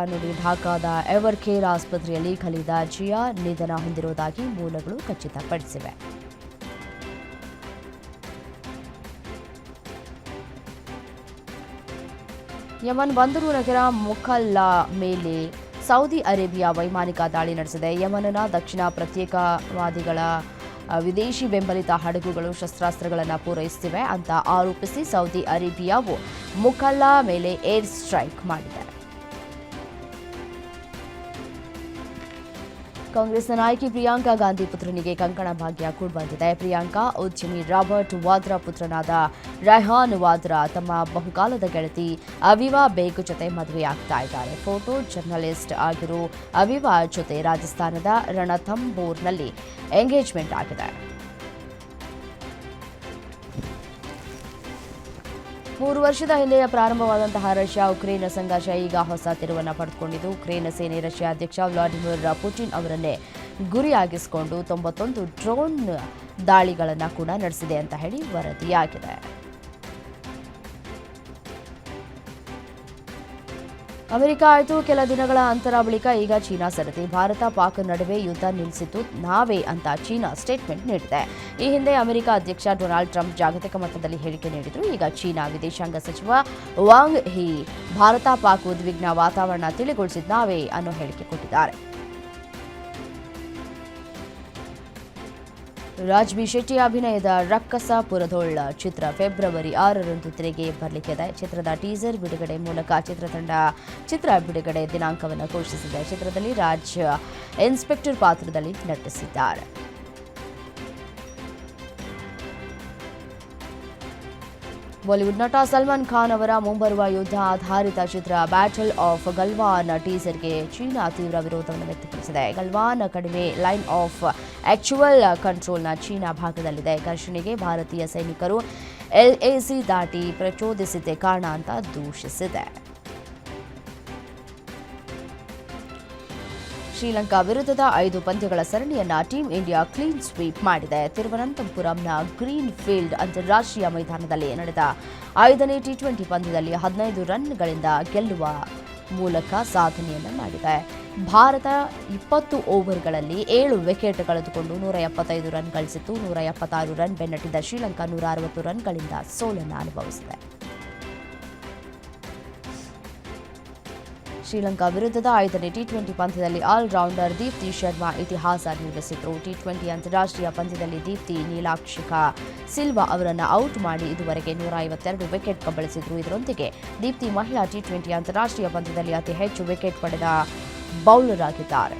ಢಾಕಾದ ಎವರ್ ಕೇರ್ ಆಸ್ಪತ್ರೆಯಲ್ಲಿ ಖಲೀದಾ ಜಿಯಾ ನಿಧನ ಹೊಂದಿರುವುದಾಗಿ ಮೂಲಗಳು ಖಚಿತಪಡಿಸಿವೆ. ಯಮನ್ ಬಂದರು ನಗರ ಮುಖಲ್ಲಾ ಮೇಲೆ ಸೌದಿ ಅರೇಬಿಯಾ ವೈಮಾನಿಕ ದಾಳಿ ನಡೆಸಿದೆ. ಯಮನ್ನ ದಕ್ಷಿಣ ಪ್ರತ್ಯೇಕವಾದಿಗಳ ವಿದೇಶಿ ಬೆಂಬಲಿತ ಹಡಗುಗಳು ಶಸ್ತ್ರಾಸ್ತ್ರಗಳನ್ನು ಪೂರೈಸುತ್ತಿವೆ ಅಂತ ಆರೋಪಿಸಿ ಸೌದಿ ಅರೇಬಿಯಾವು ಮುಖಲ್ಲಾ ಮೇಲೆ ಏರ್ ಸ್ಟ್ರೈಕ್ ಮಾಡಿದೆ. ಕಾಂಗ್ರೆಸ್ನ ನಾಯಕಿ ಪ್ರಿಯಾಂಕಾ ಗಾಂಧಿ ಪುತ್ರನಿಗೆ ಕಂಕಣ ಭಾಗ್ಯ ಕೂಡಿಬಂದಿದೆ. ಪ್ರಿಯಾಂಕಾ ಉದ್ಯಮಿ ರಾಬರ್ಟ್ ವಾದ್ರಾ ಪುತ್ರನಾದ ರೈಹಾನ್ ವಾದ್ರಾ ತಮ್ಮ ಬಹುಕಾಲದ ಗೆಳತಿ ಅವಿವಾ ಬೇಗ್ ಜೊತೆ ಮದುವೆಯಾಗ್ತಾ ಇದ್ದಾರೆ. ಫೋಟೋ ಜರ್ನಲಿಸ್ಟ್ ಆಗಿರೋ ಅವಿವಾ ಜೊತೆ ರಾಜಸ್ಥಾನದ ರಣಥಂಬೋರ್ನಲ್ಲಿ ಎಂಗೇಜ್ಮೆಂಟ್ ಆಗಿದೆ. 3 ವರ್ಷದ ಹಿಂದೆ ಪ್ರಾರಂಭವಾದಂತಹ ರಷ್ಯಾ ಉಕ್ರೇನ್ ಸಂಘರ್ಷ ಈಗ ಹೊಸ ತಿರುವನ್ನು ಪಡೆದುಕೊಂಡಿದ್ದು, ಉಕ್ರೇನ್ ಸೇನೆ ರಷ್ಯಾ ಅಧ್ಯಕ್ಷ ವ್ಲಾಡಿಮಿರ್ ಪುಟಿನ್ ಅವರನ್ನೇ ಗುರಿಯಾಗಿಸಿಕೊಂಡು 91 ಡ್ರೋನ್ ದಾಳಿಗಳನ್ನು ಕೂಡ ನಡೆಸಿದೆ ಅಂತ ಹೇಳಿ ವರದಿಯಾಗಿದೆ. ಅಮೆರಿಕ ಆಯಿತು ಕೆಲ ದಿನಗಳ ಅಂತರ ಬಳಿಕ ಈಗ ಚೀನಾ ಸರದಿ. ಭಾರತ ಪಾಕ್ ನಡುವೆ ಯುದ್ಧ ನಿಲ್ಲಿಸಿತು ನಾವೇ ಅಂತ ಚೀನಾ ಸ್ಟೇಟ್ಮೆಂಟ್ ನೀಡಿದೆ. ಈ ಹಿಂದೆ ಅಮೆರಿಕ ಅಧ್ಯಕ್ಷ ಡೊನಾಲ್ಡ್ ಟ್ರಂಪ್ ಜಾಗತಿಕ ಮಟ್ಟದಲ್ಲಿ ಹೇಳಿಕೆ ನೀಡಿದ್ರು. ಈಗ ಚೀನಾ ವಿದೇಶಾಂಗ ಸಚಿವ ವಾಂಗ್ ಹಿ ಭಾರತ ಪಾಕ್ ಉದ್ವಿಗ್ನ ವಾತಾವರಣ ತಿಳಿಗೊಳಿಸಿದ ನಾವೇ ಅನ್ನೋ ಹೇಳಿಕೆ ಕೊಟ್ಟಿದ್ದಾರೆ. ರಾಜ್ಬಿ ಶೆಟ್ಟಿ ಅಭಿನಯದ ರಕ್ಕಸ ಪುರದೊಳ್ಳ ಚಿತ್ರ ಫೆಬ್ರವರಿ 6ರಂದು ತೆರೆಗೆ ಬರಲಿಕ್ಕಿದೆ. ಚಿತ್ರದ ಟೀಸರ್ ಬಿಡುಗಡೆ ಮೂಲಕ ಚಿತ್ರ ಬಿಡುಗಡೆ ದಿನಾಂಕವನ್ನು ಘೋಷಿಸಿದೆ. ಚಿತ್ರದಲ್ಲಿ ರಾಜ್ ಇನ್ಸ್ಪೆಕ್ಟರ್ ಪಾತ್ರದಲ್ಲಿ ನಟಿಸಿದ್ದಾರೆ. ಬಾಲಿವುಡ್ ನಟ ಸಲ್ಮಾನ್ ಖಾನ್ ಅವರ ಮುಂಬರುವ ಯುದ್ಧ ಆಧಾರಿತ ಚಿತ್ರ ಬ್ಯಾಟಲ್ ಆಫ್ ಗಲ್ವಾನ್ ಟೀಸರ್ಗೆ ಚೀನಾ ತೀವ್ರ ವಿರೋಧವನ್ನು ವ್ಯಕ್ತಪಡಿಸಿದೆ. ಗಲ್ವಾನ್ ಕಡಿಮೆ ಲೈನ್ ಆಫ್ ಆಕ್ಚುಯಲ್ ಕಂಟ್ರೋಲ್ನ ಚೀನಾ ಭಾಗದಲ್ಲಿದೆ. ಘರ್ಷಣೆಗೆ ಭಾರತೀಯ ಸೈನಿಕರು ಎಲ್ಎಸಿ ದಾಟಿ ಪ್ರಚೋದಿಸಿದ್ದೇ ಕಾರಣ ಅಂತ ದೂಷಿಸಿದೆ. ಶ್ರೀಲಂಕಾ ವಿರುದ್ಧದ 5 ಪಂದ್ಯಗಳ ಸರಣಿಯನ್ನ ಟೀಂ ಇಂಡಿಯಾ ಕ್ಲೀನ್ ಸ್ವೀಪ್ ಮಾಡಿದೆ. ತಿರುವನಂತಪುರಂನ ಗ್ರೀನ್ ಫೀಲ್ಡ್ ಅಂತಾರಾಷ್ಟ್ರೀಯ ಮೈದಾನದಲ್ಲಿ ನಡೆದ 5ನೇ ಟಿ20 ಪಂದ್ಯದಲ್ಲಿ 15 ರನ್ಗಳಿಂದ ಗೆಲ್ಲುವ ಮೂಲಕ ಸಾಧನೆಯನ್ನು ಮಾಡಿದೆ. ಭಾರತ 20 ಓವರ್ಗಳಲ್ಲಿ 7 ವಿಕೆಟ್ ಕಳೆದುಕೊಂಡು 175 ರನ್ ಗಳಿಸಿತ್ತು. 176 ರನ್ ಬೆನ್ನಟ್ಟಿದ ಶ್ರೀಲಂಕಾ 160 ರನ್ಗಳಿಂದ ಸೋಲನ್ನು ಅನುಭವಿಸಿದೆ. ಶ್ರೀಲಂಕಾ ವಿರುದ್ಧದ 5ನೇ ಟಿ20 ಪಂದ್ಯದಲ್ಲಿ ಆಲ್ರೌಂಡರ್ ದೀಪ್ತಿ ಶರ್ಮಾ ಇತಿಹಾಸ ನಿರ್ಮಿಸಿದರು. ಟಿ20 ಅಂತಾರಾಷ್ಟ್ರೀಯ ಪಂದ್ಯದಲ್ಲಿ ದೀಪ್ತಿ ನೀಲಾಕ್ಷಿಕಾ ಸಿಲ್ವಾ ಅವರನ್ನು ಔಟ್ ಮಾಡಿ ಇದುವರೆಗೆ 152 ವಿಕೆಟ್ ಕಬಳಿಸಿದರು. ಇದರೊಂದಿಗೆ ದೀಪ್ತಿ ಮಹಿಳಾ ಟಿ20 ಅಂತಾರಾಷ್ಟ್ರೀಯ ಪಂದ್ಯದಲ್ಲಿ ಅತಿ ಹೆಚ್ಚು ವಿಕೆಟ್ ಪಡೆದ ಬೌಲರ್ ಆಗಿದ್ದಾರೆ.